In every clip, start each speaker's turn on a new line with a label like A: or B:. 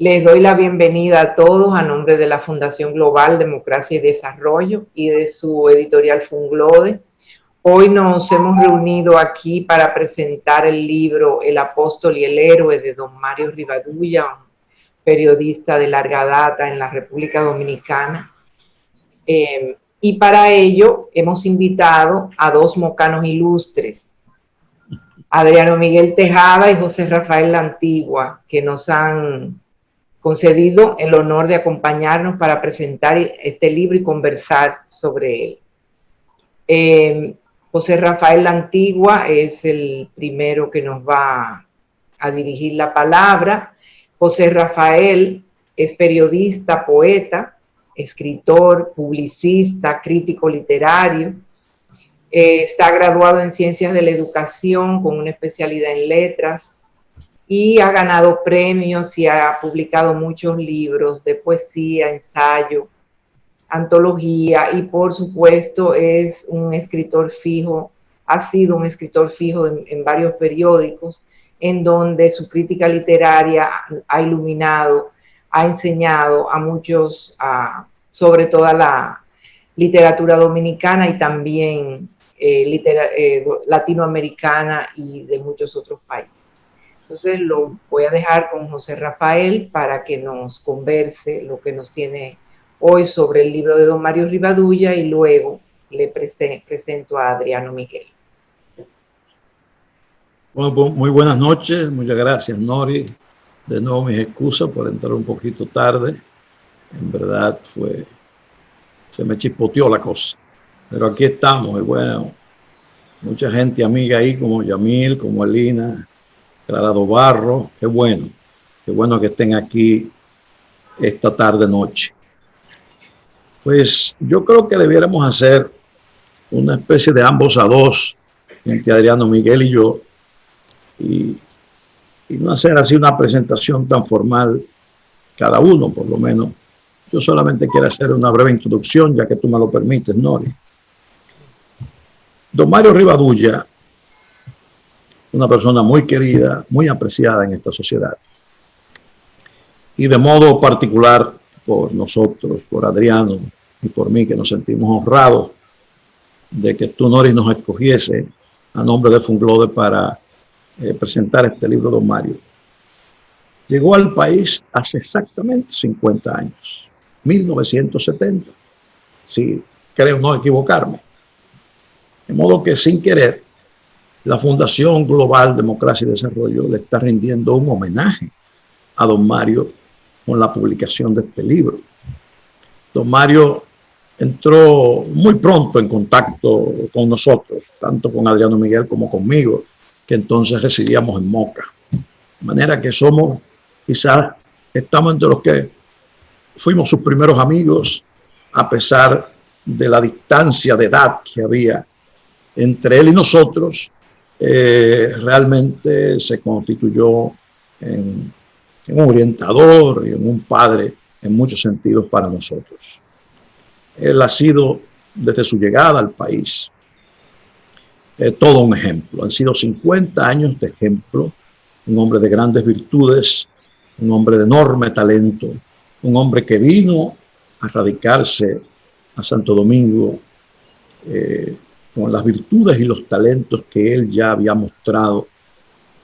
A: Les doy la bienvenida a todos a nombre de la Fundación Global Democracia y Desarrollo y de su editorial Funglode. Hoy nos hemos reunido aquí para presentar el libro El Apóstol y el Héroe de don Mario Rivadulla, un periodista de larga data en la República Dominicana. Y para ello hemos invitado a dos mocanos ilustres, Adriano Miguel Tejada y José Rafael La Antigua, que nos han concedido el honor de acompañarnos para presentar este libro y conversar sobre él. José Rafael La Antigua es el primero que nos va a dirigir la palabra. José Rafael es periodista, poeta, escritor, publicista, crítico literario. Está graduado en Ciencias de la Educación con una especialidad en Letras y ha ganado premios y ha publicado muchos libros de poesía, ensayo, antología y por supuesto es un escritor fijo, ha sido un escritor fijo en varios periódicos en donde su crítica literaria ha iluminado, ha enseñado a muchos sobre toda la literatura dominicana y también latinoamericana y de muchos otros países. Entonces lo voy a dejar con José Rafael para que nos converse lo que nos tiene hoy sobre el libro de don Mario Rivadulla y luego le presento a Adriano Miguel.
B: Bueno, pues muy buenas noches, muchas gracias Nori. De nuevo mis excusas por entrar un poquito tarde. En verdad se me chispoteó la cosa. Pero aquí estamos y bueno, mucha gente amiga ahí como Yamil, como Elina, Clara Dobarro. Qué bueno que estén aquí esta tarde noche. Pues yo creo que debiéramos hacer una especie de ambos a dos entre Adriano Miguel y yo y no hacer así una presentación tan formal cada uno, por lo menos. Yo solamente quiero hacer una breve introducción, ya que tú me lo permites, Nori. Don Mario Rivadulla, una persona muy querida, muy apreciada en esta sociedad. Y de modo particular por nosotros, por Adriano y por mí, que nos sentimos honrados de que tú, Nori, nos escogiese a nombre de Funglode para presentar este libro, don Mario. Llegó al país hace exactamente 50 años, 1970, si creo no equivocarme. De modo que sin querer, la Fundación Global Democracia y Desarrollo le está rindiendo un homenaje a don Mario con la publicación de este libro. Don Mario entró muy pronto en contacto con nosotros, tanto con Adriano Miguel como conmigo, que entonces residíamos en Moca. De manera que quizás estamos entre los que fuimos sus primeros amigos, a pesar de la distancia de edad que había entre él y nosotros. Realmente se constituyó en un orientador y en un padre en muchos sentidos para nosotros. Él ha sido, desde su llegada al país, todo un ejemplo. Han sido 50 años de ejemplo, un hombre de grandes virtudes, un hombre de enorme talento, un hombre que vino a radicarse a Santo Domingo con las virtudes y los talentos que él ya había mostrado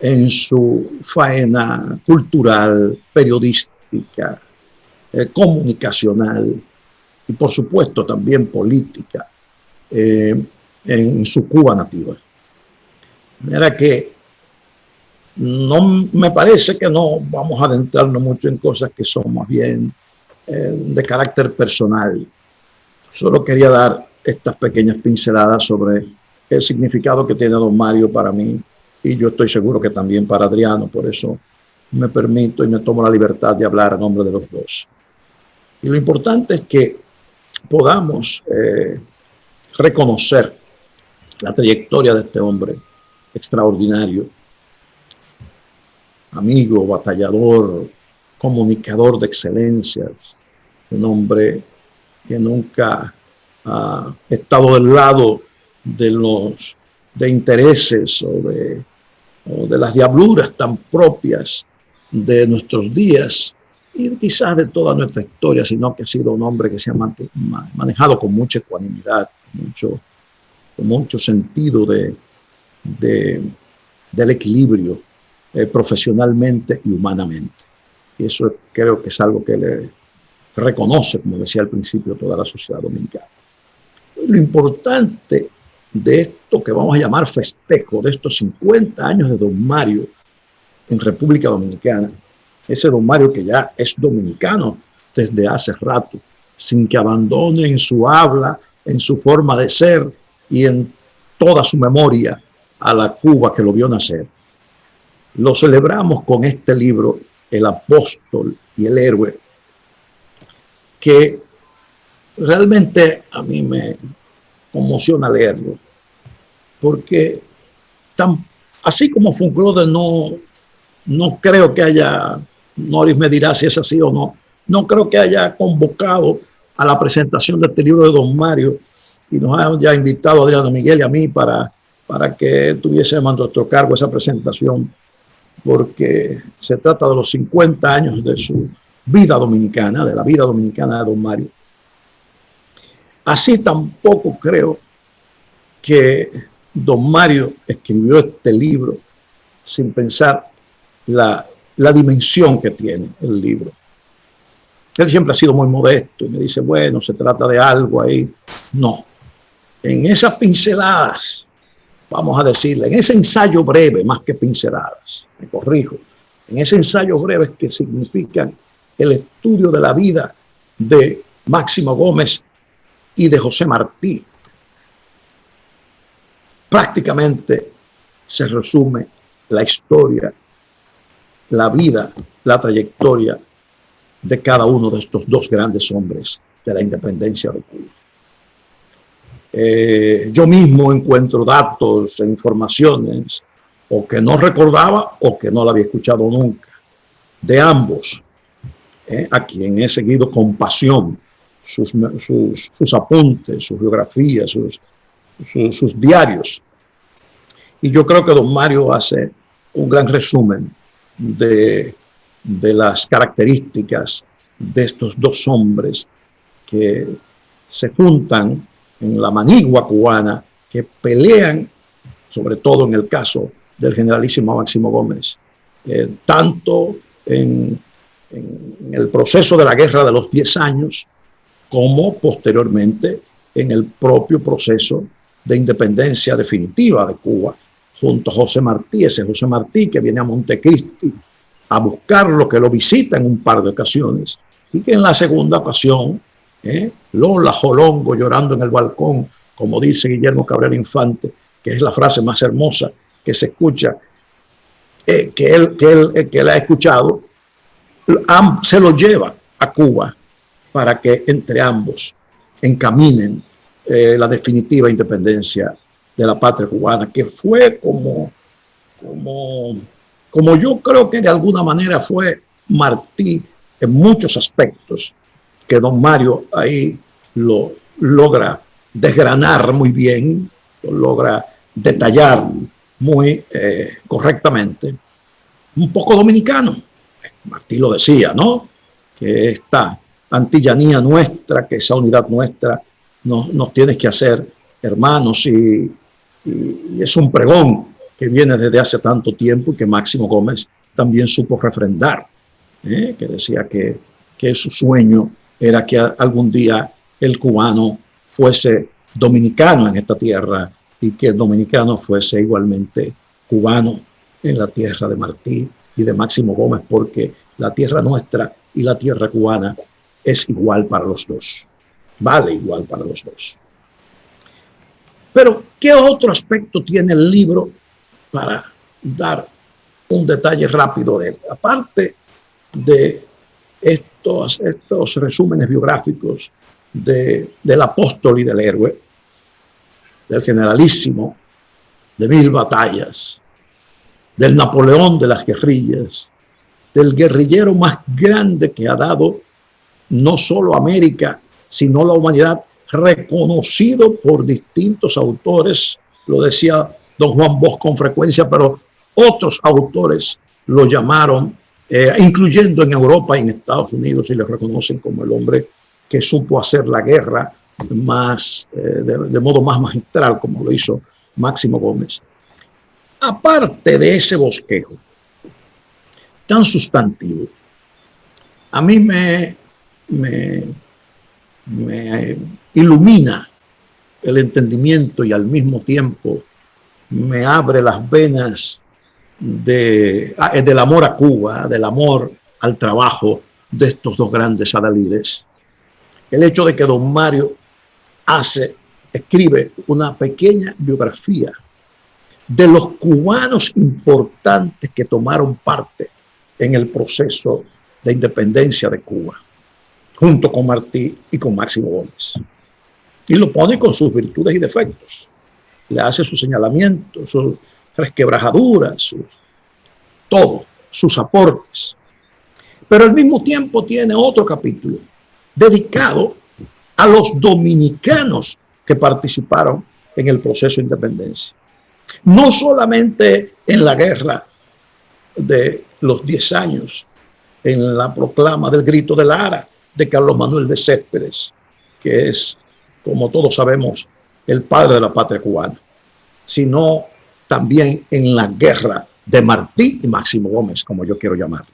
B: en su faena cultural, periodística, comunicacional y por supuesto también política en su Cuba nativa. De manera que no me parece que no vamos a adentrarnos mucho en cosas que son más bien de carácter personal. Solo quería dar estas pequeñas pinceladas sobre el significado que tiene don Mario para mí y yo estoy seguro que también para Adriano. Por eso me permito y me tomo la libertad de hablar a nombre de los dos. Y lo importante es que podamos reconocer la trayectoria de este hombre extraordinario, amigo, batallador, comunicador de excelencias, un hombre que nunca ha estado del lado de intereses o de las diabluras tan propias de nuestros días, y quizás de toda nuestra historia, sino que ha sido un hombre que se ha manejado con mucha ecuanimidad, con mucho sentido del equilibrio profesionalmente y humanamente. Y eso creo que es algo que le reconoce, como decía al principio, toda la sociedad dominicana. Lo importante de esto que vamos a llamar festejo, de estos 50 años de don Mario en República Dominicana, ese don Mario que ya es dominicano desde hace rato, sin que abandone en su habla, en su forma de ser y en toda su memoria a la Cuba que lo vio nacer. Lo celebramos con este libro, El Apóstol y el Héroe, que realmente a mí me conmociona leerlo, porque así como Funglode no creo que haya, Noris me dirá si es así o no, no creo que haya convocado a la presentación de este libro de don Mario y nos ha ya invitado a Adriano Miguel y a mí para que tuviésemos a nuestro cargo esa presentación, porque se trata de los 50 años de su vida dominicana, de la vida dominicana de don Mario. Así tampoco creo que don Mario escribió este libro sin pensar la dimensión que tiene el libro. Él siempre ha sido muy modesto y me dice, bueno, se trata de algo ahí. No, en esas pinceladas, vamos a decirle, en ese ensayo breve, más que pinceladas, me corrijo, en ese ensayo breve que significan el estudio de la vida de Máximo Gómez y de José Martí, prácticamente se resume la historia, la vida, la trayectoria de cada uno de estos dos grandes hombres de la independencia de Cuba. Yo mismo encuentro datos e informaciones o que no recordaba o que no la había escuchado nunca, de ambos, a quien he seguido con pasión sus apuntes, sus biografías, sus diarios. Y yo creo que don Mario hace un gran resumen de las características de estos dos hombres que se juntan en la manigua cubana, que pelean, sobre todo en el caso del generalísimo Máximo Gómez, tanto en el proceso de la Guerra de los 10 años, como posteriormente en el propio proceso de independencia definitiva de Cuba, junto a José Martí, ese José Martí que viene a Montecristi a buscarlo, que lo visita en un par de ocasiones, y que en la segunda ocasión, Lola Jolongo llorando en el balcón, como dice Guillermo Cabrera Infante, que es la frase más hermosa que se escucha, que él ha escuchado, se lo lleva a Cuba para que entre ambos encaminen la definitiva independencia de la patria cubana, que fue como yo creo que de alguna manera fue Martí en muchos aspectos, que don Mario ahí lo logra desgranar muy bien, lo logra detallar muy correctamente. Un poco dominicano, Martí lo decía, ¿no? Que esta antillanía nuestra, que esa unidad nuestra nos tiene que hacer hermanos, y es un pregón que viene desde hace tanto tiempo y que Máximo Gómez también supo refrendar, que decía que su sueño era que algún día el cubano fuese dominicano en esta tierra y que el dominicano fuese igualmente cubano en la tierra de Martí y de Máximo Gómez, porque la tierra nuestra y la tierra cubana es igual para los dos, vale igual para los dos. Pero, ¿qué otro aspecto tiene el libro para dar un detalle rápido de él? Aparte de estos resúmenes biográficos del apóstol y del héroe, del generalísimo de 1000 batallas, del Napoleón de las guerrillas, del guerrillero más grande que ha dado no solo América, sino la humanidad, reconocido por distintos autores, lo decía don Juan Bosch con frecuencia, pero otros autores lo llamaron incluyendo en Europa y en Estados Unidos, y le reconocen como el hombre que supo hacer la guerra más, de modo más magistral, como lo hizo Máximo Gómez. Aparte de ese bosquejo tan sustantivo, a mí me ilumina el entendimiento y al mismo tiempo me abre las venas del amor a Cuba, del amor al trabajo de estos dos grandes adalides. El hecho de que don Mario escribe una pequeña biografía de los cubanos importantes que tomaron parte en el proceso de independencia de Cuba, junto con Martí y con Máximo Gómez. Y lo pone con sus virtudes y defectos. Le hace sus señalamientos, sus resquebrajaduras, sus aportes. Pero al mismo tiempo tiene otro capítulo dedicado a los dominicanos que participaron en el proceso de independencia. No solamente en la guerra de los 10 años, en la proclama del Grito de Lara de Carlos Manuel de Céspedes, que es, como todos sabemos, el padre de la patria cubana, sino también en la guerra de Martí y Máximo Gómez, como yo quiero llamarle.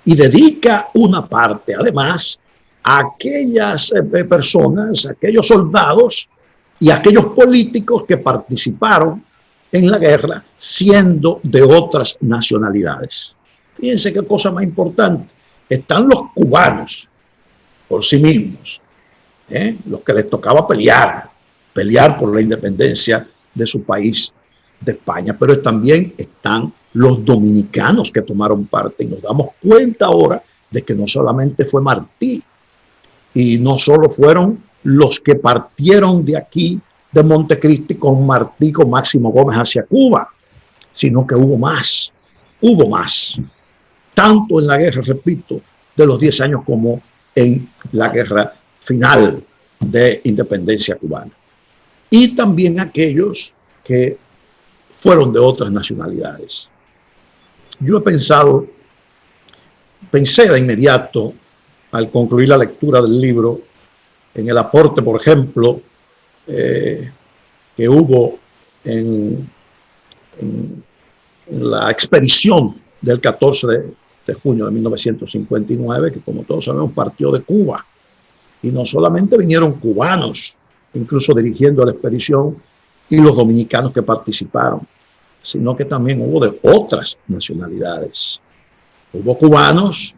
B: Y dedica una parte, además, a aquellas personas, aquellos soldados y aquellos políticos que participaron en la guerra siendo de otras nacionalidades. Fíjense qué cosa más importante. Están los cubanos por sí mismos, los que les tocaba pelear por la independencia de su país, de España, pero también están los dominicanos que tomaron parte y nos damos cuenta ahora de que no solamente fue Martí y no solo fueron los que partieron de aquí de Montecristi con Martí, con Máximo Gómez hacia Cuba, sino que hubo más, tanto en la guerra, repito, de los 10 años como en la guerra final de independencia cubana. Y también aquellos que fueron de otras nacionalidades. Yo pensé de inmediato, al concluir la lectura del libro, en el aporte, por ejemplo, que hubo en la expedición del 14 de junio de 1959, que como todos sabemos partió de Cuba. Y no solamente vinieron cubanos, incluso dirigiendo la expedición, y los dominicanos que participaron, sino que también hubo de otras nacionalidades. Hubo cubanos,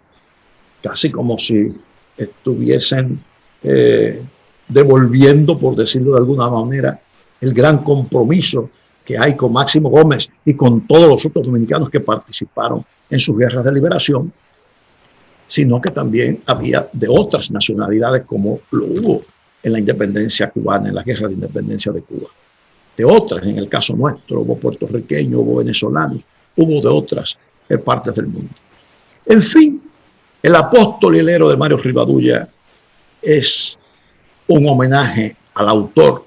B: casi como si estuviesen devolviendo, por decirlo de alguna manera, el gran compromiso que hay con Máximo Gómez y con todos los otros dominicanos que participaron en sus guerras de liberación, sino que también había de otras nacionalidades, como lo hubo en la independencia cubana, en la guerra de independencia de Cuba. De otras, en el caso nuestro, hubo puertorriqueños, hubo venezolanos, hubo de otras partes del mundo. En fin, el apóstol y el héroe de Mario Rivadulla es un homenaje al autor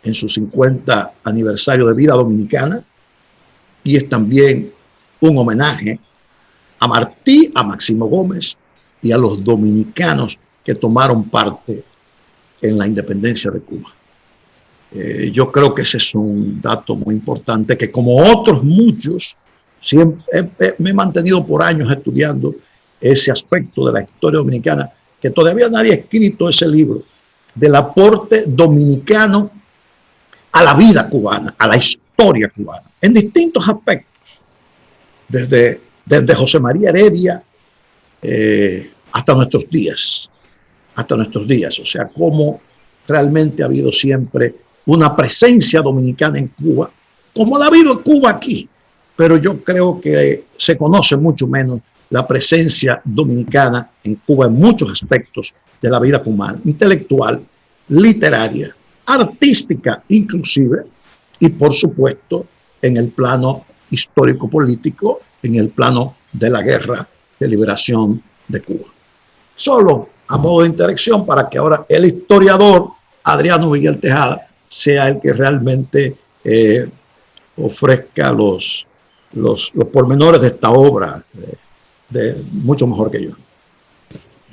B: en su 50 aniversario de vida dominicana y es también un homenaje a Martí, a Máximo Gómez y a los dominicanos que tomaron parte en la independencia de Cuba. Yo creo que ese es un dato muy importante que, como otros muchos, siempre me he mantenido por años estudiando ese aspecto de la historia dominicana, que todavía nadie ha escrito ese libro del aporte dominicano a la vida cubana, a la historia cubana, en distintos aspectos, desde José María Heredia hasta nuestros días, o sea, cómo realmente ha habido siempre una presencia dominicana en Cuba, como la ha habido en Cuba aquí, pero yo creo que se conoce mucho menos la presencia dominicana en Cuba en muchos aspectos de la vida cubana, intelectual, literaria, artística inclusive, y por supuesto en el plano histórico-político, en el plano de la guerra de liberación de Cuba. Solo a modo de interacción para que ahora el historiador Adriano Miguel Tejada sea el que realmente ofrezca los pormenores de esta obra mucho mejor que yo.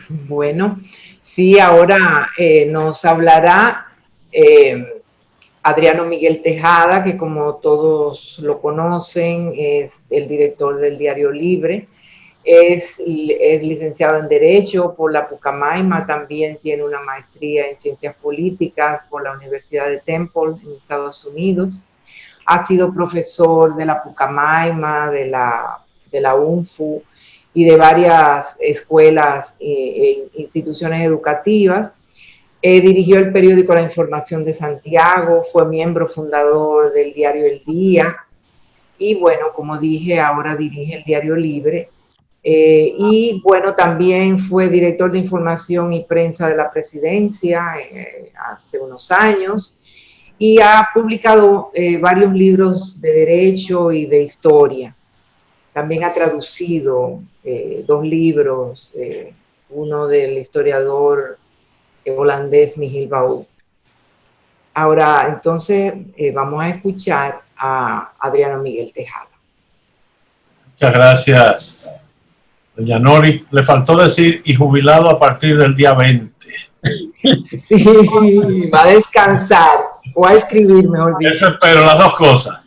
A: Bueno, sí, ahora nos hablará Adriano Miguel Tejada, que como todos lo conocen, es el director del Diario Libre. Es licenciado en Derecho por la Pucamaima, también tiene una maestría en Ciencias Políticas por la Universidad de Temple en Estados Unidos. Ha sido profesor de la Pucamaima, de la UNFU y de varias escuelas e instituciones educativas. Dirigió el periódico La Información de Santiago, fue miembro fundador del diario El Día y bueno, como dije, ahora dirige el Diario Libre. Y bueno, también fue director de información y prensa de la presidencia hace unos años y ha publicado varios libros de derecho y de historia. También ha traducido 2 libros, uno del historiador holandés Michiel Bauw. Ahora, entonces, vamos a escuchar a Adriano Miguel Tejada.
C: Muchas gracias, doña Nori. Le faltó decir, y jubilado a partir del día 20.
A: Sí, va a descansar o a escribir, mejor dicho.
C: Eso espero, las dos cosas.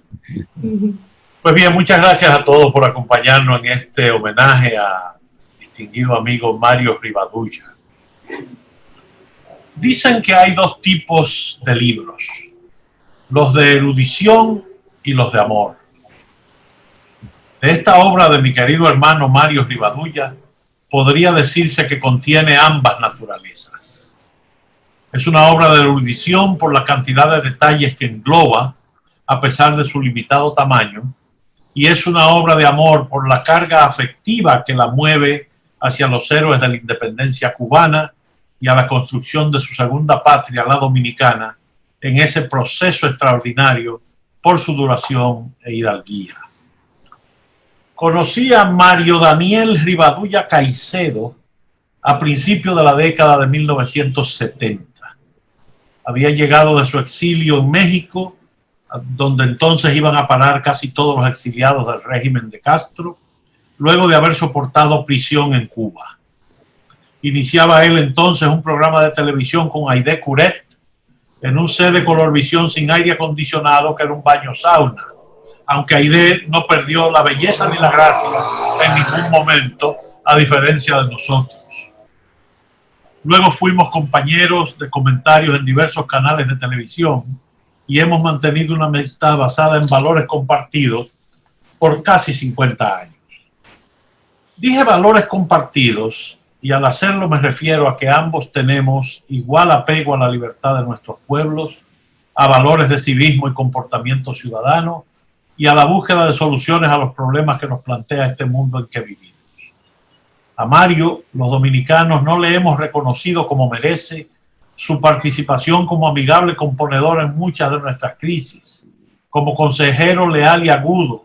C: Pues bien, muchas gracias a todos por acompañarnos en este homenaje a distinguido amigo Mario Rivadulla. Dicen que hay 2 tipos de libros, los de erudición y los de amor. De esta obra de mi querido hermano Mario Rivadulla, podría decirse que contiene ambas naturalezas. Es una obra de erudición por la cantidad de detalles que engloba, a pesar de su limitado tamaño, y es una obra de amor por la carga afectiva que la mueve hacia los héroes de la independencia cubana y a la construcción de su segunda patria, la dominicana, en ese proceso extraordinario por su duración e hidalguía. Conocí a Mario Daniel Rivadulla Caicedo a principios de la década de 1970. Había llegado de su exilio en México, donde entonces iban a parar casi todos los exiliados del régimen de Castro, luego de haber soportado prisión en Cuba. Iniciaba él entonces un programa de televisión con Aide Curet en un set de colorvisión sin aire acondicionado que era un baño sauna, aunque Aide no perdió la belleza ni la gracia en ningún momento, a diferencia de nosotros. Luego fuimos compañeros de comentarios en diversos canales de televisión y hemos mantenido una amistad basada en valores compartidos por casi 50 años. Dije valores compartidos y al hacerlo me refiero a que ambos tenemos igual apego a la libertad de nuestros pueblos, a valores de civismo y comportamiento ciudadano y a la búsqueda de soluciones a los problemas que nos plantea este mundo en que vivimos. A Mario, los dominicanos no le hemos reconocido como merece su participación como amigable componedor en muchas de nuestras crisis, como consejero leal y agudo,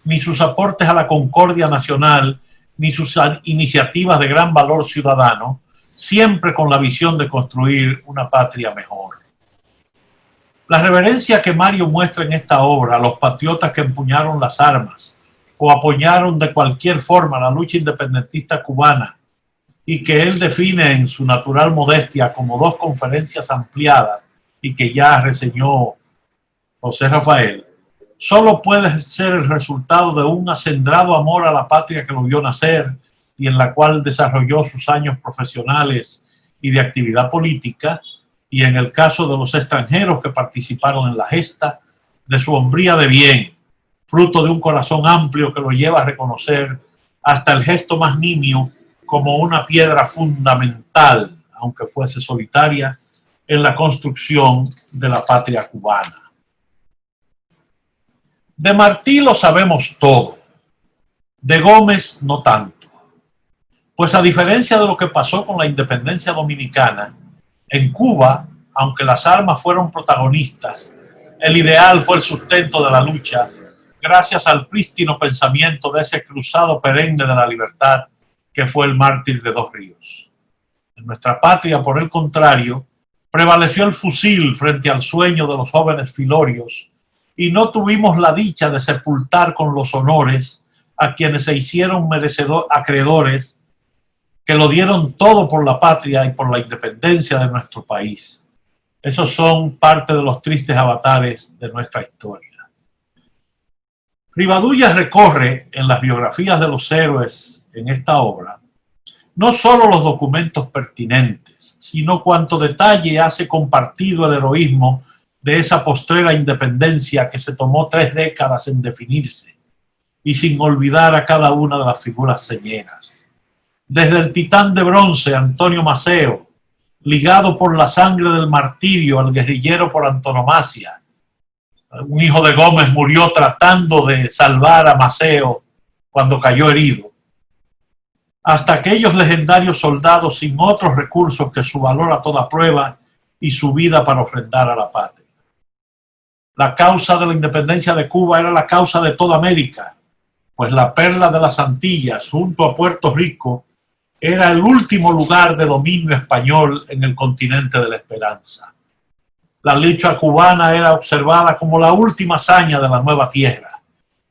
C: ni sus aportes a la concordia nacional, ni sus iniciativas de gran valor ciudadano, siempre con la visión de construir una patria mejor. La reverencia que Mario muestra en esta obra a los patriotas que empuñaron las armas o apoyaron de cualquier forma la lucha independentista cubana y que él define en su natural modestia como 2 conferencias ampliadas y que ya reseñó José Rafael, solo puede ser el resultado de un acendrado amor a la patria que lo vio nacer y en la cual desarrolló sus años profesionales y de actividad política, y en el caso de los extranjeros que participaron en la gesta, de su hombría de bien, fruto de un corazón amplio que lo lleva a reconocer hasta el gesto más nimio como una piedra fundamental, aunque fuese solitaria, en la construcción de la patria cubana. De Martí lo sabemos todo, de Gómez no tanto, pues a diferencia de lo que pasó con la independencia dominicana, en Cuba, aunque las armas fueron protagonistas, el ideal fue el sustento de la lucha, gracias al prístino pensamiento de ese cruzado perenne de la libertad que fue el mártir de 2 Ríos. En nuestra patria, por el contrario, prevaleció el fusil frente al sueño de los jóvenes filorios y no tuvimos la dicha de sepultar con los honores a quienes se hicieron acreedores, que lo dieron todo por la patria y por la independencia de nuestro país. Esos son parte de los tristes avatares de nuestra historia. Rivadulla recorre en las biografías de los héroes en esta obra no solo los documentos pertinentes, sino cuanto detalle hace compartido el heroísmo de esa postrera independencia que se tomó 3 décadas en definirse, y sin olvidar a cada una de las figuras señeras. Desde el titán de bronce Antonio Maceo, ligado por la sangre del martirio al guerrillero por antonomasia. Un hijo de Gómez murió tratando de salvar a Maceo cuando cayó herido. Hasta aquellos legendarios soldados sin otros recursos que su valor a toda prueba y su vida para ofrendar a la patria. La causa de la independencia de Cuba era la causa de toda América, pues la perla de las Antillas, junto a Puerto Rico, era el último lugar de dominio español en el continente de la esperanza. La lucha cubana era observada como la última hazaña de la nueva tierra,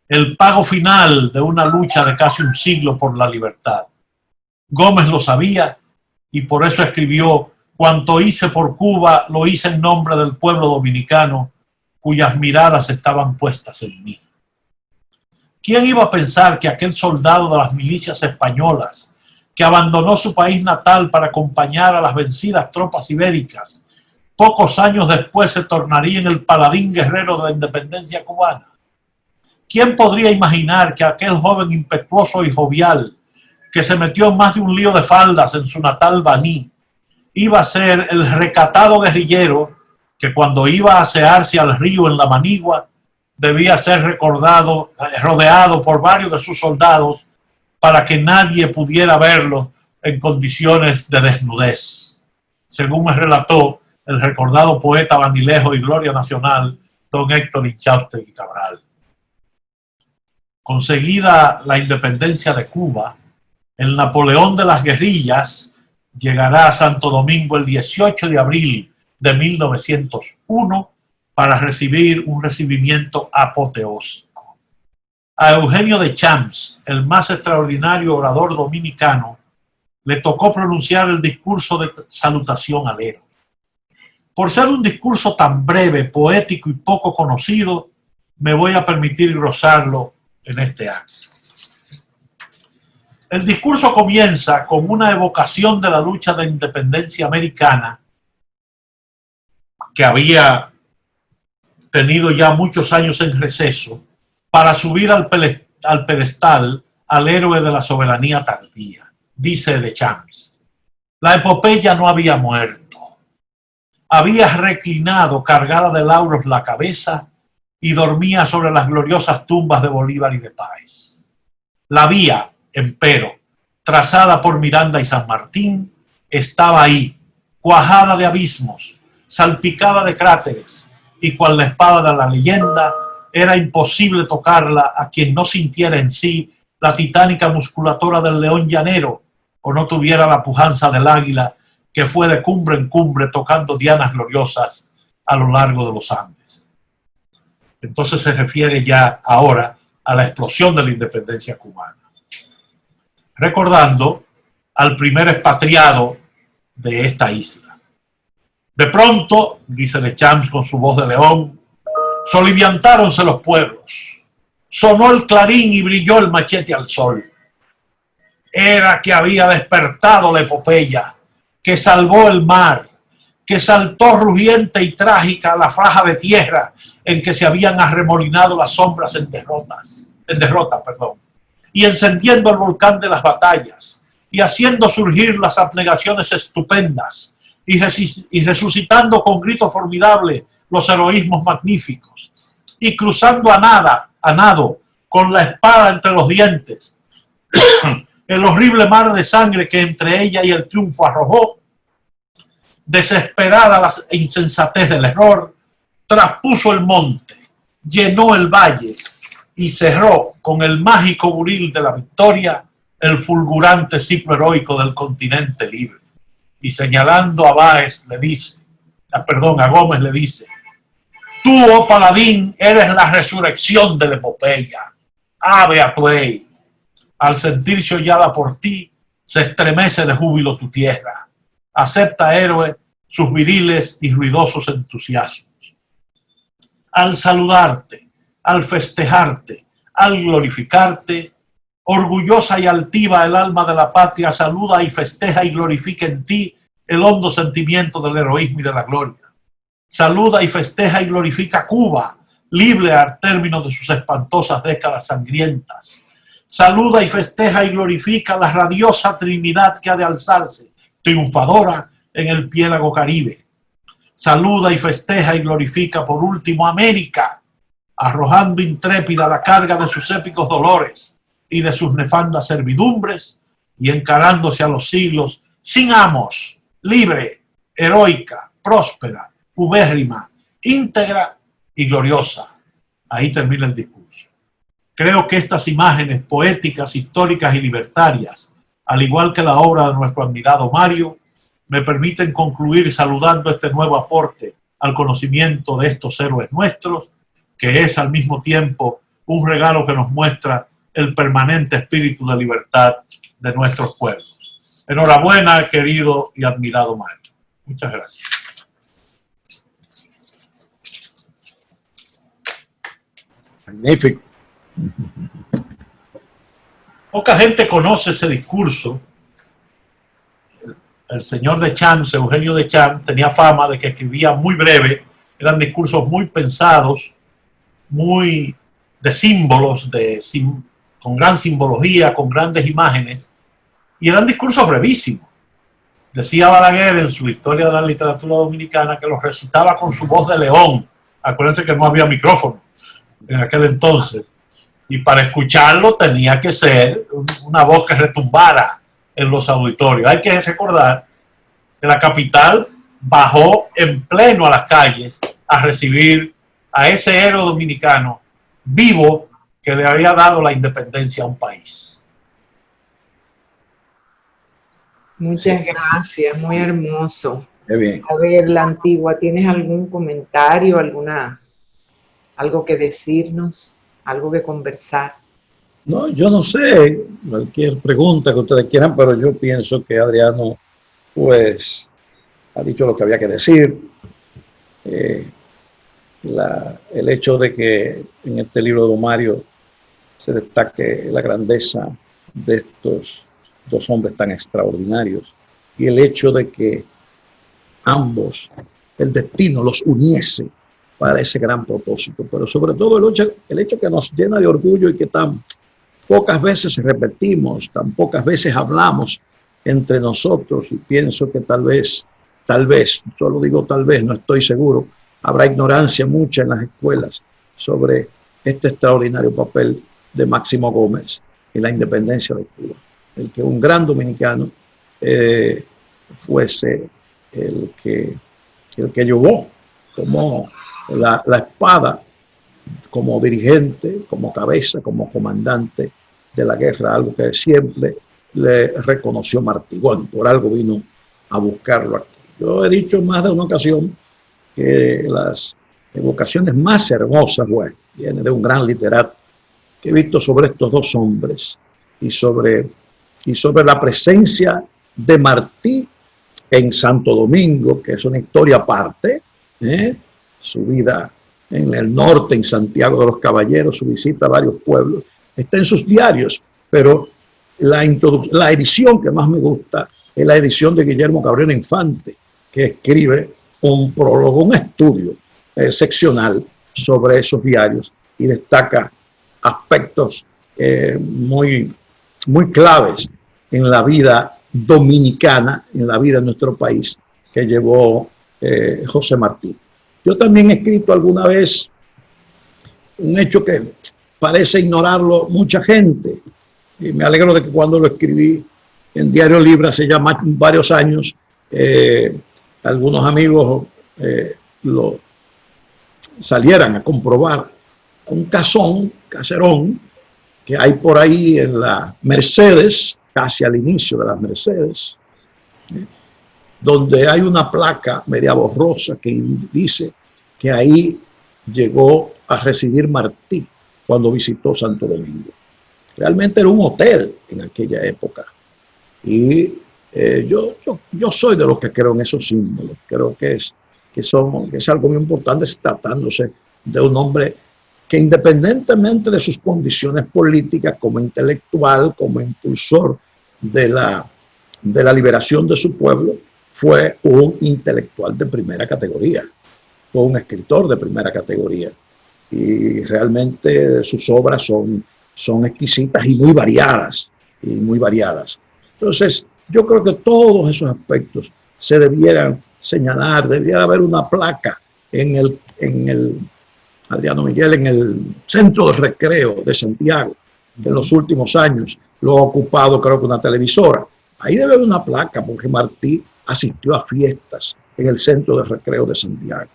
C: el pago final de una lucha de casi un siglo por la libertad. Gómez lo sabía y por eso escribió: cuanto hice por Cuba, lo hice en nombre del pueblo dominicano, cuyas miradas estaban puestas en mí. ¿Quién iba a pensar que aquel soldado de las milicias españolas, que abandonó su país natal para acompañar a las vencidas tropas ibéricas, pocos años después se tornaría en el paladín guerrero de la independencia cubana? ¿Quién podría imaginar que aquel joven impetuoso y jovial, que se metió en más de un lío de faldas en su natal Baní, iba a ser el recatado guerrillero que cuando iba a asearse al río en la Manigua debía ser rodeado por varios de sus soldados para que nadie pudiera verlo en condiciones de desnudez, según me relató el recordado poeta banilejo y gloria nacional, don Héctor Inchaustegui Cabral. Conseguida la independencia de Cuba, el Napoleón de las guerrillas llegará a Santo Domingo el 18 de abril de 1901 para recibir un recibimiento apoteósico. A Eugenio de Champs, el más extraordinario orador dominicano, le tocó pronunciar el discurso de salutación al héroe. Por ser un discurso tan breve, poético y poco conocido, me voy a permitir glosarlo en este acto. El discurso comienza con una evocación de la lucha de independencia americana que había tenido ya muchos años en receso para subir al pedestal al héroe de la soberanía tardía. Dice de Champs: la epopeya no había muerto, había reclinado cargada de lauros la cabeza y dormía sobre las gloriosas tumbas de Bolívar y de Páez. La vía, empero, trazada por Miranda y San Martín, estaba ahí, cuajada de abismos, salpicada de cráteres, y cual la espada de la leyenda, era imposible tocarla a quien no sintiera en sí la titánica musculatura del león llanero o no tuviera la pujanza del águila que fue de cumbre en cumbre tocando dianas gloriosas a lo largo de los Andes. Entonces se refiere ya ahora a la explosión de la independencia cubana, recordando al primer expatriado de esta isla. De pronto, dice de Champs con su voz de león, soliviantáronse los pueblos, sonó el clarín y brilló el machete al sol. Era que había despertado la epopeya, que salvó el mar, que saltó rugiente y trágica la faja de tierra en que se habían arremolinado las sombras en derrota, y encendiendo el volcán de las batallas, y haciendo surgir las abnegaciones estupendas, y resucitando con grito formidable los heroísmos magníficos, y cruzando a nado, con la espada entre los dientes, el horrible mar de sangre que entre ella y el triunfo arrojó, desesperada la insensatez del error, traspuso el monte, llenó el valle y cerró con el mágico buril de la victoria el fulgurante ciclo heroico del continente libre. Y señalando a Gómez le dice, tú, oh paladín, eres la resurrección de la epopeya. Ave Atuey, Al sentirse hollada por ti, se estremece de júbilo tu tierra. Acepta, héroe, sus viriles y ruidosos entusiasmos. Al saludarte, al festejarte, al glorificarte, orgullosa y altiva el alma de la patria saluda y festeja y glorifica en ti el hondo sentimiento del heroísmo y de la gloria. Saluda y festeja y glorifica Cuba, libre al término de sus espantosas décadas sangrientas. Saluda y festeja y glorifica la radiosa Trinidad que ha de alzarse, triunfadora en el piélago Caribe. Saluda y festeja y glorifica por último América, arrojando intrépida la carga de sus épicos dolores y de sus nefandas servidumbres y encarándose a los siglos sin amos, libre, heroica, próspera, ubérrima, íntegra y gloriosa. Ahí termina el discurso. Creo que estas imágenes poéticas, históricas y libertarias, al igual que la obra de nuestro admirado Mario, me permiten concluir saludando este nuevo aporte al conocimiento de estos héroes nuestros, que es al mismo tiempo un regalo que nos muestra el permanente espíritu de libertad de nuestros pueblos. Enhorabuena, querido y admirado Mario. Muchas gracias.
B: Magnífico.
C: Poca gente conoce ese discurso. El señor de Champs, Eugenio de Champs, tenía fama de que escribía muy breve, eran discursos muy pensados, muy de símbolos, con gran simbología, con grandes imágenes, y eran discursos brevísimos. Decía Balaguer en su Historia de la Literatura Dominicana que los recitaba con su voz de león. Acuérdense que no había micrófono en aquel entonces, y para escucharlo tenía que ser una voz que retumbara en los auditorios. Hay que recordar que la capital bajó en pleno a las calles a recibir a ese héroe dominicano vivo que le había dado la independencia a un país.
A: Muchas gracias, muy hermoso.
B: Qué bien.
A: A ver, La Antigua, ¿tienes algún comentario, algo que decirnos, algo que conversar?
B: No, yo no sé, cualquier pregunta que ustedes quieran, pero yo pienso que Adriano, pues, ha dicho lo que había que decir. El hecho de que en este libro de Mario se destaque la grandeza de estos dos hombres tan extraordinarios y el hecho de que ambos, el destino los uniese para ese gran propósito, pero sobre todo el hecho que nos llena de orgullo y que tan pocas veces repetimos, tan pocas veces hablamos entre nosotros, y pienso que tal vez, solo digo tal vez, no estoy seguro, habrá ignorancia mucha en las escuelas sobre este extraordinario papel de Máximo Gómez en la independencia de Cuba. El que un gran dominicano fuese el que llevó como la espada como dirigente, como cabeza, como comandante de la guerra, algo que siempre le reconoció Martí. Bueno, por algo vino a buscarlo aquí. Yo he dicho más de una ocasión que las evocaciones más hermosas, bueno, vienen de un gran literato que he visto sobre estos dos hombres y sobre la presencia de Martí en Santo Domingo, que es una historia aparte, su vida en el norte, en Santiago de los Caballeros, su visita a varios pueblos, está en sus diarios, pero la edición que más me gusta es la edición de Guillermo Cabrera Infante, que escribe un prólogo, un estudio seccional sobre esos diarios y destaca aspectos muy claves en la vida dominicana, en la vida de nuestro país, que llevó José Martí. Yo también he escrito alguna vez un hecho que parece ignorarlo mucha gente, y me alegro de que cuando lo escribí en Diario Libre hace ya varios años, algunos amigos lo salieran a comprobar un caserón que hay por ahí en la Mercedes, casi al inicio de las Mercedes, donde hay una placa media borrosa que dice que ahí llegó a residir Martí cuando visitó Santo Domingo. Realmente era un hotel en aquella época. Y yo soy de los que creo en esos símbolos. Creo que es algo muy importante tratándose de un hombre que, independientemente de sus condiciones políticas, como intelectual, como impulsor de la liberación de su pueblo, fue un intelectual de primera categoría, fue un escritor de primera categoría. Y realmente sus obras son exquisitas y muy variadas, Entonces, yo creo que todos esos aspectos se debieran señalar, debiera haber una placa en el Adriano Miguel, en el Centro de Recreo de Santiago, que en los últimos años lo ha ocupado, creo que una televisora. Ahí debe haber una placa, porque Martí asistió a fiestas en el Centro de Recreo de Santiago.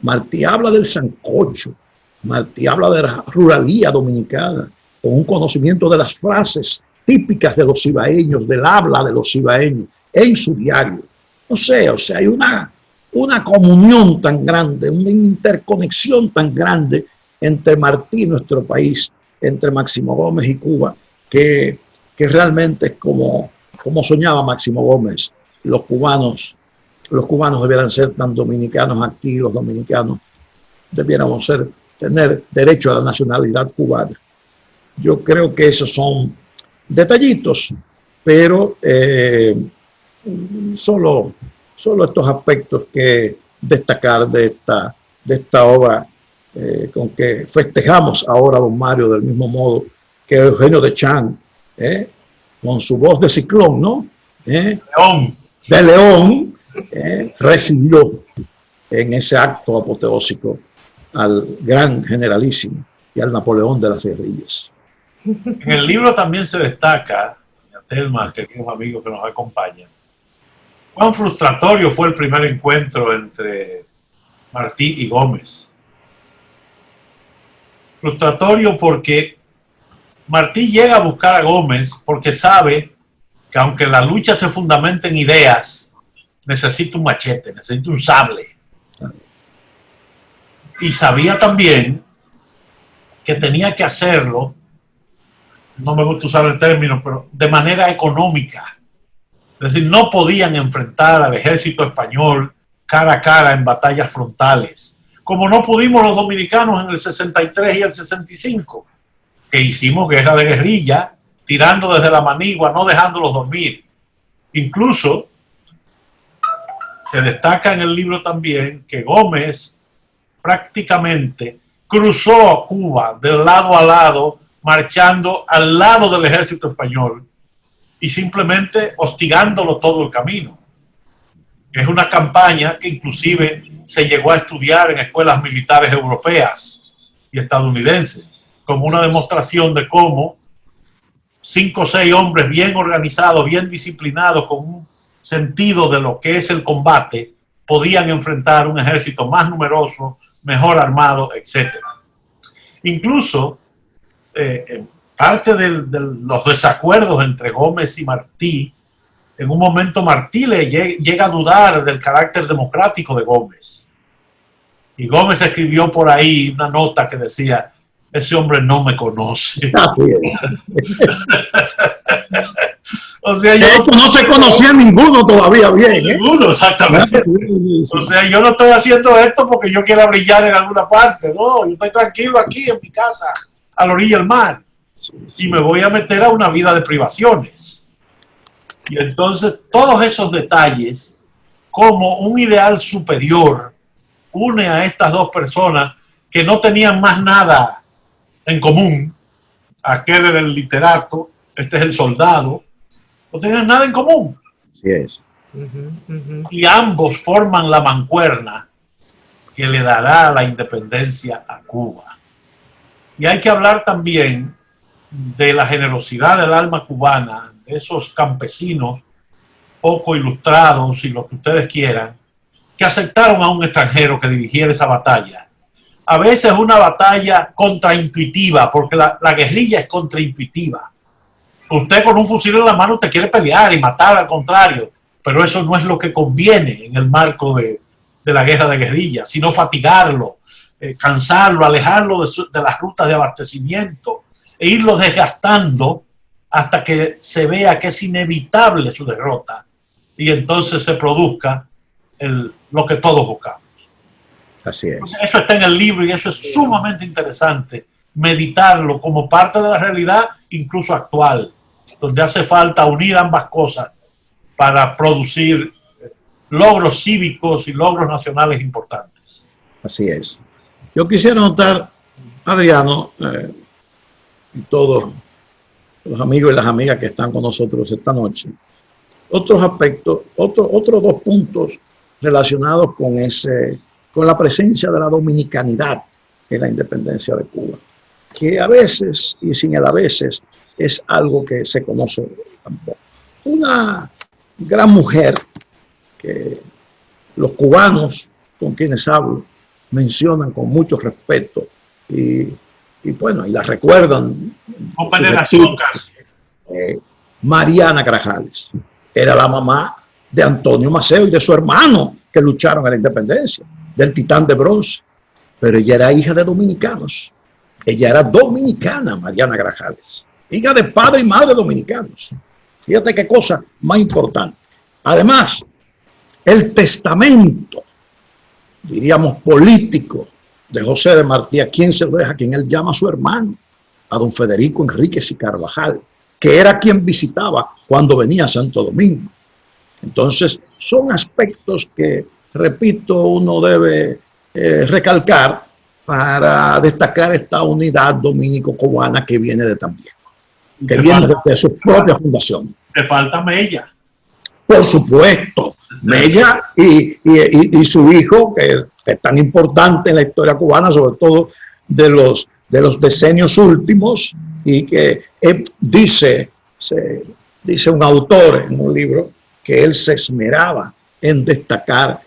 B: Martí habla del sancocho, Martí habla de la ruralía dominicana, con un conocimiento de las frases típicas de los cibaeños, del habla de los cibaeños, en su diario. No sé, o sea, hay una comunión tan grande, una interconexión tan grande entre Martí y nuestro país, entre Máximo Gómez y Cuba, que realmente es como soñaba Máximo Gómez. Los cubanos debieran ser tan dominicanos aquí, los dominicanos debiéramos tener derecho a la nacionalidad cubana. Yo creo que esos son detallitos, pero solo estos aspectos que destacar de esta obra con que festejamos ahora a don Mario del mismo modo que Eugenio de Chan, con su voz de ciclón, ¿no?
C: León.
B: De León, recibió en ese acto apoteósico al gran generalísimo y al Napoleón de las guerrillas.
C: En el libro también se destaca, Telma, queridos amigos que nos acompañan, cuán frustratorio fue el primer encuentro entre Martí y Gómez. Frustratorio porque Martí llega a buscar a Gómez porque sabe que aunque la lucha se fundamenta en ideas, necesita un machete, necesita un sable. Y sabía también que tenía que hacerlo, no me gusta usar el término, pero de manera económica. Es decir, no podían enfrentar al ejército español cara a cara en batallas frontales, como no pudimos los dominicanos en el 63 y el 65, que hicimos guerra de guerrilla, tirando desde la manigua, no dejándolos dormir. Incluso se destaca en el libro también que Gómez prácticamente cruzó a Cuba de lado a lado, marchando al lado del ejército español y simplemente hostigándolo todo el camino. Es una campaña que inclusive se llegó a estudiar en escuelas militares europeas y estadounidenses, como una demostración de cómo 5 o 6 hombres bien organizados, bien disciplinados, con un sentido de lo que es el combate, podían enfrentar un ejército más numeroso, mejor armado, etc. Incluso, parte de los desacuerdos entre Gómez y Martí, en un momento Martí le llega a dudar del carácter democrático de Gómez. Y Gómez escribió por ahí una nota que decía: ese hombre no me conoce. O sea,
B: no se conocía ninguno todavía bien.
C: Ninguno, exactamente. O sea, yo no estoy haciendo esto porque yo quiera brillar en alguna parte. No, yo estoy tranquilo aquí en mi casa, a la orilla del mar. Y me voy a meter a una vida de privaciones. Y entonces todos esos detalles, como un ideal superior, une a estas dos personas que no tenían más nada en común. Aquel era el literato, este es el soldado. No tenían nada en común.
B: Así es.
C: Y ambos forman la mancuerna que le dará la independencia a Cuba. Y hay que hablar también de la generosidad del alma cubana, de esos campesinos poco ilustrados y lo que ustedes quieran, que aceptaron a un extranjero que dirigiera esa batalla. A veces una batalla contraintuitiva, porque la guerrilla es contraintuitiva. Usted con un fusil en la mano te quiere pelear y matar al contrario, pero eso no es lo que conviene en el marco de la guerra de guerrilla, sino fatigarlo, cansarlo, alejarlo de las rutas de abastecimiento, e irlo desgastando hasta que se vea que es inevitable su derrota y entonces se produzca lo que todos buscamos.
B: Así es.
C: Eso está en el libro y eso es sumamente interesante, meditarlo como parte de la realidad, incluso actual, donde hace falta unir ambas cosas para producir logros cívicos y logros nacionales importantes.
B: Así es. Yo quisiera notar, Adriano, y todos los amigos y las amigas que están con nosotros esta noche, otros aspectos, otros dos puntos relacionados con la presencia de la dominicanidad en la independencia de Cuba, que a veces, y sin el a veces, es algo que se conoce tampoco. Una gran mujer que los cubanos con quienes hablo mencionan con mucho respeto y bueno, y la recuerdan. Mariana Grajales era la mamá de Antonio Maceo y de su hermano que lucharon en la independencia, del Titán de Bronce, pero ella era hija de dominicanos. Ella era dominicana, Mariana Grajales, hija de padre y madre dominicanos. Fíjate qué cosa más importante. Además, el testamento, diríamos político, de José de Martí, ¿a quién se lo deja? Quien él llama a su hermano, a don Federico Enríquez y Carvajal, que era quien visitaba cuando venía a Santo Domingo. Entonces, son aspectos que, repito, uno debe recalcar para destacar esta unidad dominico-cubana que viene de tan viejo, que viene de su propia fundación.
C: Te falta Mella.
B: Por supuesto, Mella y su hijo, que es tan importante en la historia cubana, sobre todo de los decenios últimos, y que dice un autor en un libro que él se esmeraba en destacar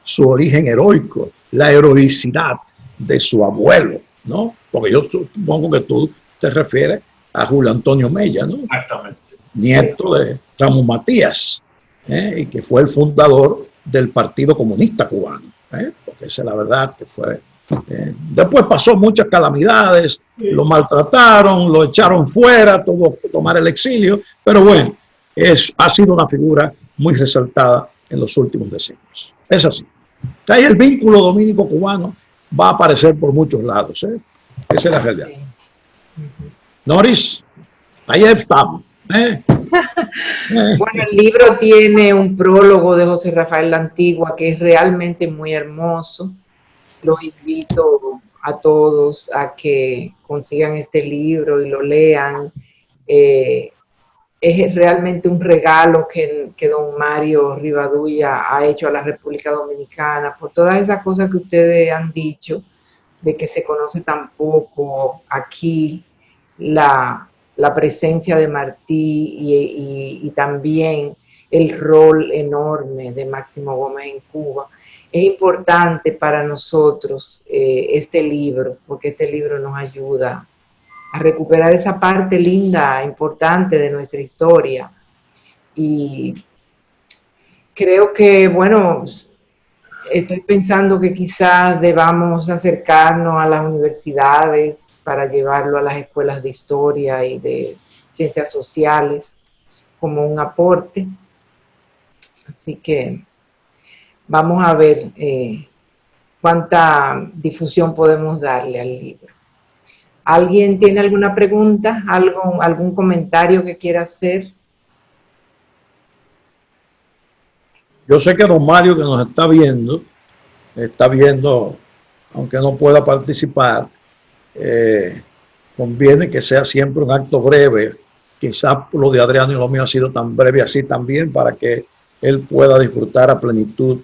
B: su origen heroico, la heroicidad de su abuelo, ¿no? Porque yo supongo que tú te refieres a Julio Antonio Mella, ¿no?
C: Exactamente.
B: Nieto de Ramón Matías, y que fue el fundador del Partido Comunista Cubano, porque esa es la verdad que fue. Después pasó muchas calamidades, lo maltrataron, lo echaron fuera, tuvo que tomar el exilio, pero bueno, ha sido una figura muy resaltada en los últimos decenios. Es así. Ahí el vínculo dominico-cubano va a aparecer por muchos lados. Esa es la realidad. Noris, ahí estamos.
A: Bueno, el libro tiene un prólogo de José Rafael La Antigua que es realmente muy hermoso. Los invito a todos a que consigan este libro y lo lean. Es realmente un regalo que don Mario Rivadulla ha hecho a la República Dominicana por todas esas cosas que ustedes han dicho, de que se conoce tan poco aquí la presencia de Martí y también el rol enorme de Máximo Gómez en Cuba. Es importante para nosotros este libro, porque este libro nos ayuda a recuperar esa parte linda, importante de nuestra historia. Y creo que, bueno, estoy pensando que quizás debamos acercarnos a las universidades para llevarlo a las escuelas de historia y de ciencias sociales como un aporte. Así que vamos a ver cuánta difusión podemos darle al libro. ¿Alguien tiene alguna pregunta? ¿Algún comentario que quiera hacer?
B: Yo sé que don Mario, que nos está viendo, aunque no pueda participar, conviene que sea siempre un acto breve. Quizás lo de Adriano y lo mío ha sido tan breve así también, para que él pueda disfrutar a plenitud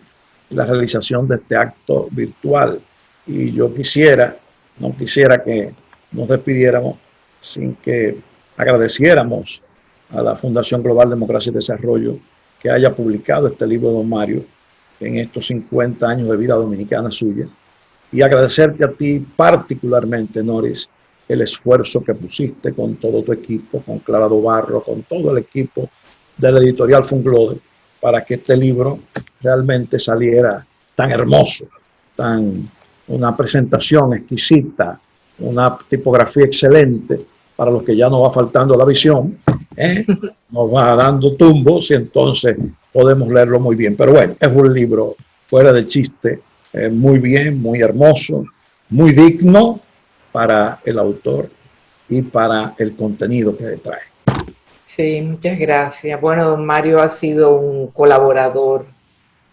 B: la realización de este acto virtual. Y yo no quisiera que nos despidiéramos sin que agradeciéramos a la Fundación Global Democracia y Desarrollo que haya publicado este libro de don Mario en estos 50 años de vida dominicana suya, y agradecerte a ti particularmente, Noris, el esfuerzo que pusiste con todo tu equipo, con Clara Dobarro, con todo el equipo de la editorial Funglode, para que este libro realmente saliera tan hermoso, una presentación exquisita, una tipografía excelente, para los que ya nos va faltando la visión, nos va dando tumbos y entonces podemos leerlo muy bien. Pero bueno, es un libro fuera de chiste, muy bien, muy hermoso, muy digno para el autor y para el contenido que trae.
A: Sí, muchas gracias. Bueno, don Mario ha sido un colaborador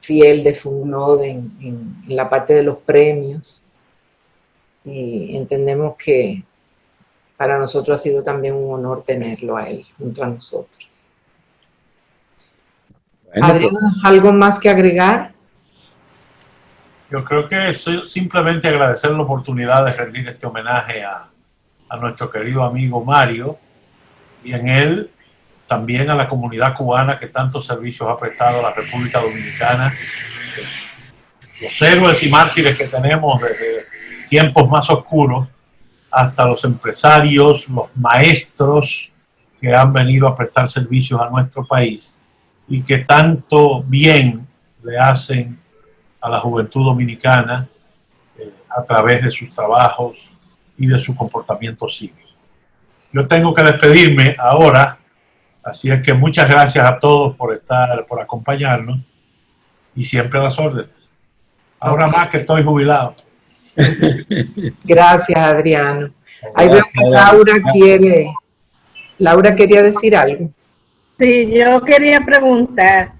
A: fiel de Funglode en la parte de los premios y entendemos que para nosotros ha sido también un honor tenerlo a él junto a nosotros.
B: Bueno,
A: Adrián, ¿algo más que agregar?
C: Yo creo que es simplemente agradecer la oportunidad de rendir este homenaje a nuestro querido amigo Mario y en él también a la comunidad cubana que tantos servicios ha prestado a la República Dominicana. Los héroes y mártires que tenemos desde tiempos más oscuros hasta los empresarios, los maestros que han venido a prestar servicios a nuestro país y que tanto bien le hacen a la juventud dominicana a través de sus trabajos y de su comportamiento cívico. Yo tengo que despedirme ahora, así es que muchas gracias a todos por acompañarnos y siempre a las órdenes. Ahora más que estoy jubilado.
A: Gracias, Adriano. Ahí veo que Laura quería decir algo.
D: Sí, yo quería preguntar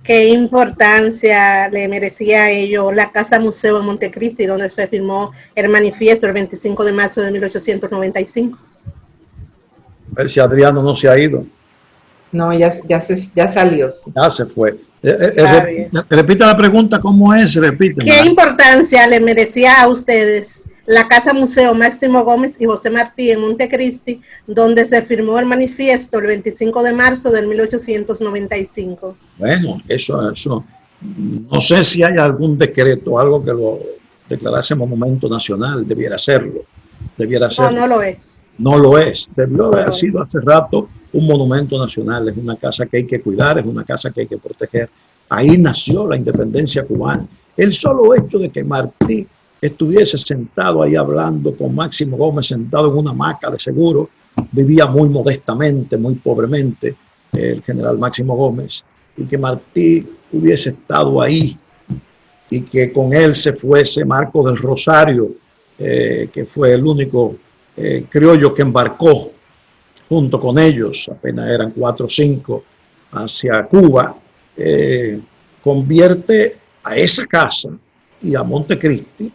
D: qué importancia le merecía a ello la Casa Museo en Montecristi, donde se firmó el manifiesto el 25 de marzo de 1895.
B: A ver si Adriano no se ha ido.
A: No, ya salió. Sí.
B: Ya se fue. Repita la pregunta, ¿cómo es? Repite.
D: ¿Qué importancia le merecía a ustedes la Casa Museo Máximo Gómez y José Martí en Montecristi, donde se firmó el manifiesto el 25 de marzo de 1895?
B: Bueno, eso. No sé si hay algún decreto, algo que lo declarase monumento nacional, debiera serlo.
D: No lo es.
B: No lo es. Debió haber sido hace rato un monumento nacional. Es una casa que hay que cuidar, es una casa que hay que proteger. Ahí nació la independencia cubana. El solo hecho de que Martí estuviese sentado ahí hablando con Máximo Gómez, sentado en una hamaca de seguro, vivía muy modestamente, muy pobremente, el general Máximo Gómez, y que Martí hubiese estado ahí y que con él se fuese Marco del Rosario, que fue el único criollo que embarcó junto con ellos, apenas eran 4 o 5, hacia Cuba, convierte a esa casa y a Montecristi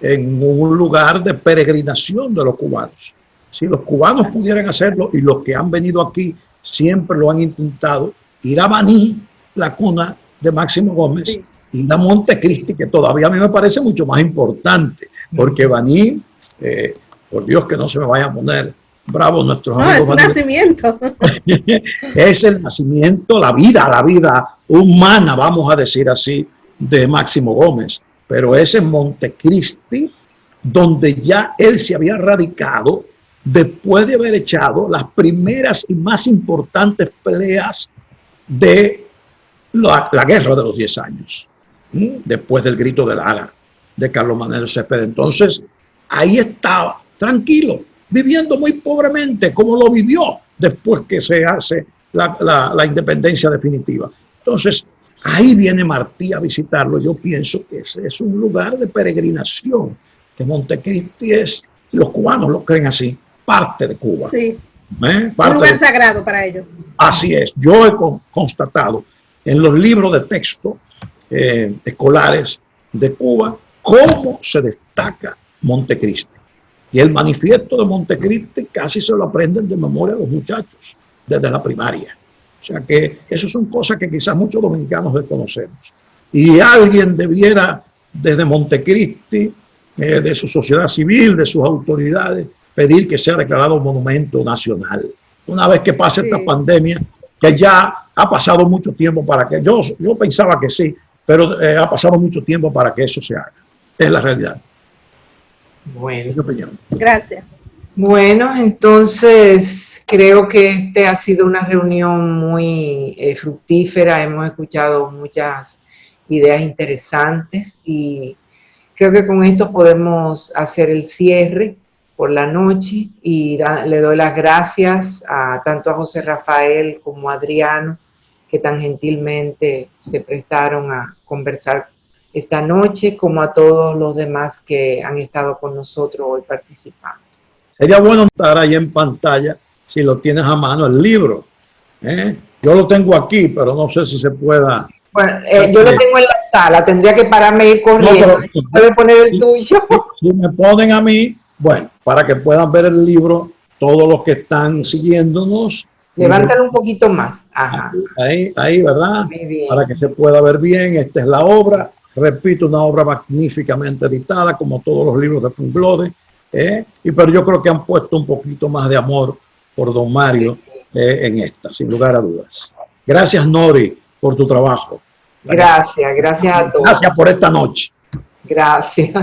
B: en un lugar de peregrinación de los cubanos. Si los cubanos pudieran hacerlo, y los que han venido aquí siempre lo han intentado, ir a Baní, la cuna de Máximo Gómez, sí, ir a Montecristi, que todavía a mí me parece mucho más importante, porque Baní, por Dios que no se me vaya a poner bravo nuestros amigos.
D: No, es un nacimiento.
B: Es el nacimiento, la vida humana, vamos a decir así, de Máximo Gómez. Pero es en Montecristi donde ya él se había radicado después de haber echado las primeras y más importantes peleas de la guerra de los 10 años, después del grito de Lara de Carlos Manuel Cepeda. Entonces, ahí estaba, tranquilo, viviendo muy pobremente, como lo vivió después que se hace la independencia definitiva. Entonces, ahí viene Martí a visitarlo. Yo pienso que ese es un lugar de peregrinación, que Montecristi es, los cubanos lo creen así, parte de Cuba.
D: Sí, un lugar sagrado para ellos.
B: Así es. Yo he constatado en los libros de texto escolares de Cuba cómo se destaca Montecristi. Y el manifiesto de Montecristi casi se lo aprenden de memoria a los muchachos desde la primaria. O sea que eso son cosas que quizás muchos dominicanos desconocemos. Y alguien debiera, desde Montecristi, de su sociedad civil, de sus autoridades, pedir que sea declarado monumento nacional. Una vez que pase esta pandemia, que ya ha pasado mucho tiempo para que, yo pensaba que sí, pero ha pasado mucho tiempo para que eso se haga. Es la realidad.
A: Bueno.
B: Mi opinión.
D: Gracias.
A: Bueno, entonces creo que ha sido una reunión muy fructífera. Hemos escuchado muchas ideas interesantes y creo que con esto podemos hacer el cierre. por la noche, y le doy las gracias tanto a José Rafael como a Adriano, que tan gentilmente se prestaron a conversar esta noche, como a todos los demás que han estado con nosotros hoy participando.
B: Sería bueno estar ahí en pantalla, si lo tienes a mano, el libro. Yo lo tengo aquí, pero no sé si se pueda.
A: Bueno, yo lo tengo en la sala, tendría que pararme y ir corriendo.
B: No,
A: ¿Puede poner el tuyo?
B: Si me ponen a mí, bueno, para que puedan ver el libro, todos los que están siguiéndonos.
A: Levántalo un poquito más. Ajá.
B: Ahí, ¿verdad?
A: Muy bien.
B: Para que se pueda ver bien. Esta es la obra. Repito, una obra magníficamente editada, como todos los libros de Funglode. Pero yo creo que han puesto un poquito más de amor por don Mario en esta, sin lugar a dudas. Gracias, Nori, por tu trabajo.
A: Gracias a todos.
B: Gracias por esta noche.
A: Gracias.